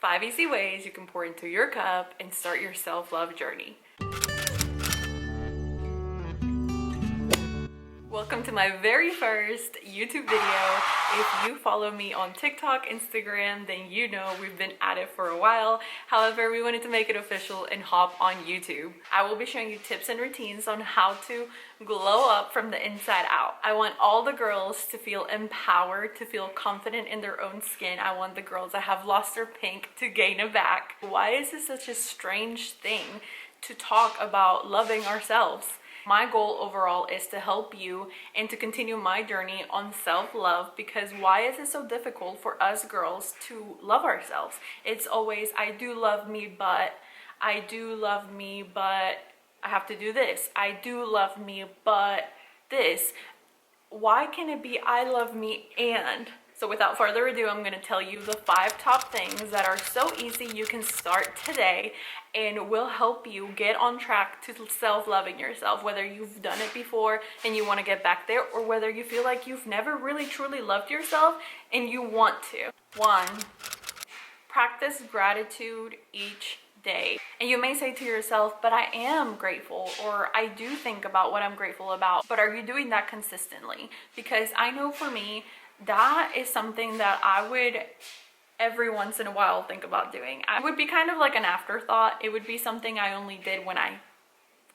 5 easy ways you can pour into your cup and start your self-love journey. Welcome to my very first YouTube video. If you follow me on TikTok, Instagram, then you know we've been at it for a while. However, we wanted to make it official and hop on YouTube. I will be showing you tips and routines on how to glow up from the inside out. I want all the girls to feel empowered, to feel confident in their own skin. I want the girls that have lost their pink to gain it back. Why is this such a strange thing to talk about loving ourselves? My goal overall is to help you and to continue my journey on self-love, because why is it so difficult for us girls to love ourselves? It's always, I do love me, but I do love me, but I have to do this. I do love me, but this. Why can it be I love me and? So without further ado, I'm going to tell you the 5 top things that are so easy you can start today and will help you get on track to self-loving yourself, whether you've done it before and you want to get back there, or whether you feel like you've never really truly loved yourself and you want to. 1, practice gratitude each day. And you may say to yourself, but I am grateful, or I do think about what I'm grateful about, but are you doing that consistently? Because I know for me, that is something that I would every once in a while think about doing. It would be kind of like an afterthought. It would be something I only did when I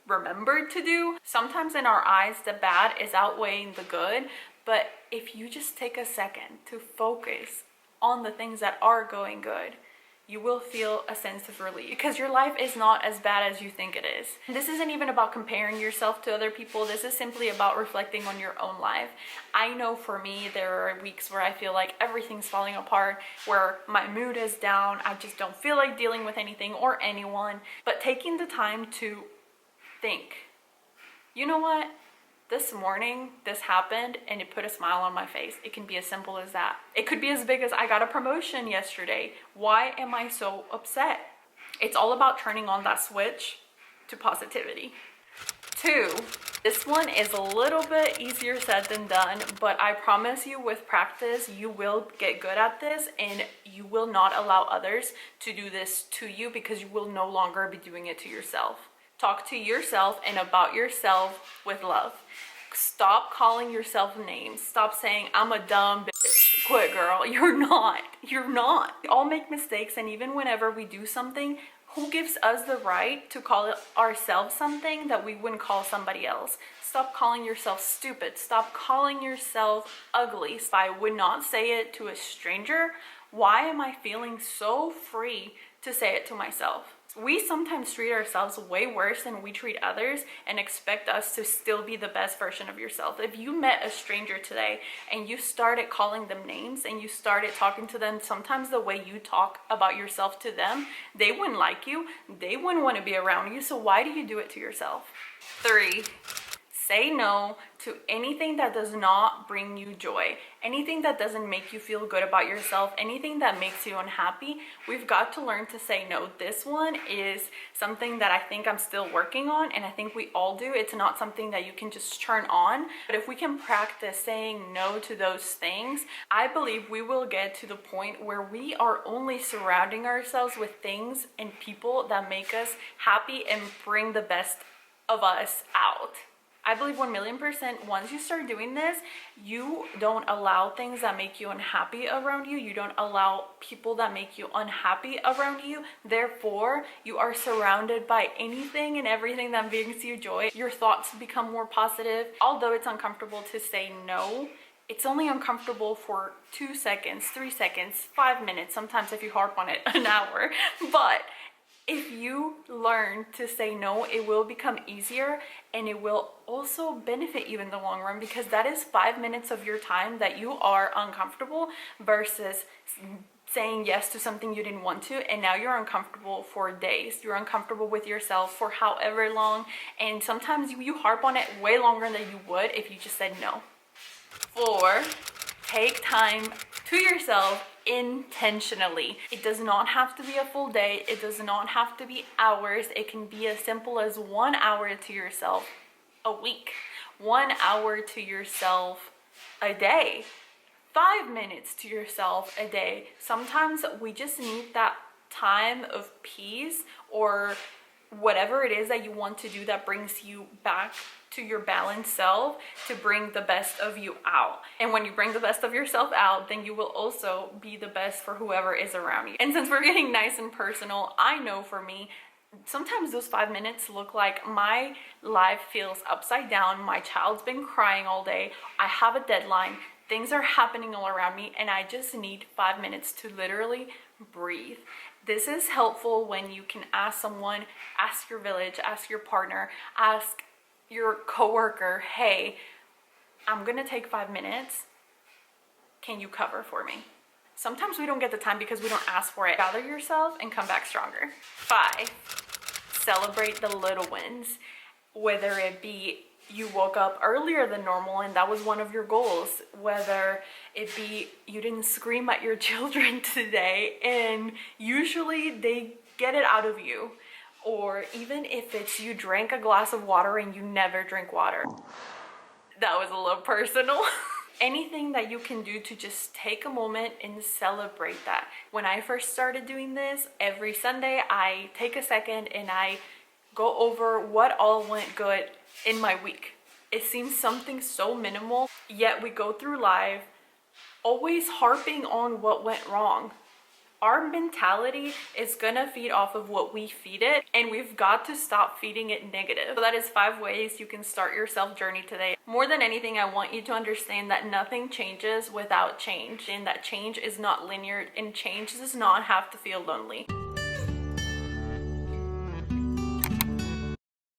remembered to do. Sometimes in our eyes, the bad is outweighing the good, but if you just take a second to focus on the things that are going good, you will feel a sense of relief, because your life is not as bad as you think it is. This isn't even about comparing yourself to other people. This is simply about reflecting on your own life. I know for me, there are weeks where I feel like everything's falling apart, where my mood is down. I just don't feel like dealing with anything or anyone. But taking the time to think, you know what? This morning, this happened and it put a smile on my face. It can be as simple as that. It could be as big as I got a promotion yesterday. Why am I so upset? It's all about turning on that switch to positivity. 2, this one is a little bit easier said than done, but I promise you with practice, you will get good at this and you will not allow others to do this to you, because you will no longer be doing it to yourself. Talk to yourself and about yourself with love. Stop calling yourself names. Stop saying, I'm a dumb bitch. Quit, girl. You're not. You're not. We all make mistakes, and even whenever we do something, who gives us the right to call ourselves something that we wouldn't call somebody else? Stop calling yourself stupid. Stop calling yourself ugly. If I would not say it to a stranger, why am I feeling so free to say it to myself? We sometimes treat ourselves way worse than we treat others and expect us to still be the best version of yourself. If you met a stranger today and you started calling them names and you started talking to them sometimes the way you talk about yourself to them, they wouldn't like you. They wouldn't want to be around you. So why do you do it to yourself? 3, say no to anything that does not bring you joy, anything that doesn't make you feel good about yourself, anything that makes you unhappy. We've got to learn to say no. This one is something that I think I'm still working on, and I think we all do. It's not something that you can just turn on, but if we can practice saying no to those things, I believe we will get to the point where we are only surrounding ourselves with things and people that make us happy and bring the best of us out. I believe 1,000,000% once you start doing this, you don't allow things that make you unhappy around you. You don't allow people that make you unhappy around you. Therefore, you are surrounded by anything and everything that brings you joy. Your thoughts become more positive. Although it's uncomfortable to say no, it's only uncomfortable for 2 seconds, 3 seconds, 5 minutes, sometimes if you harp on it, an hour. But if you learn to say no, it will become easier, and it will also benefit you in the long run, because that is 5 minutes of your time that you are uncomfortable versus saying yes to something you didn't want to, and now you're uncomfortable for days. You're uncomfortable with yourself for however long, and sometimes you harp on it way longer than you would if you just said no. 4, take time to yourself intentionally. It does not have to be a full day. It does not have to be hours. It can be as simple as 1 hour to yourself a week, 1 hour to yourself a day, 5 minutes to yourself a day. Sometimes we just need that time of peace or whatever it is that you want to do that brings you back to your balanced self, to bring the best of you out. And when you bring the best of yourself out, then you will also be the best for whoever is around you. And since we're getting nice and personal, I know for me, sometimes those 5 minutes look like my life feels upside down. My child's been crying all day. I have a deadline. Things are happening all around me, and I just need 5 minutes to literally breathe. This is helpful when you can ask someone, ask your village, ask your partner, ask your coworker, hey, I'm gonna take 5 minutes. Can you cover for me? Sometimes we don't get the time because we don't ask for it. Gather yourself and come back stronger. 5, celebrate the little wins. Whether it be you woke up earlier than normal and that was one of your goals, whether it be you didn't scream at your children today and usually they get it out of you, or even if it's you drank a glass of water and you never drink water. That was a little personal. Anything that you can do to just take a moment and celebrate that. When I first started doing this, every Sunday I take a second and I go over what all went good in my week. It seems something so minimal, yet we go through life always harping on what went wrong. Our mentality is gonna feed off of what we feed it, and we've got to stop feeding it negative. So that is 5 ways you can start your self journey today. More than anything, I want you to understand that nothing changes without change, and that change is not linear, and change does not have to feel lonely.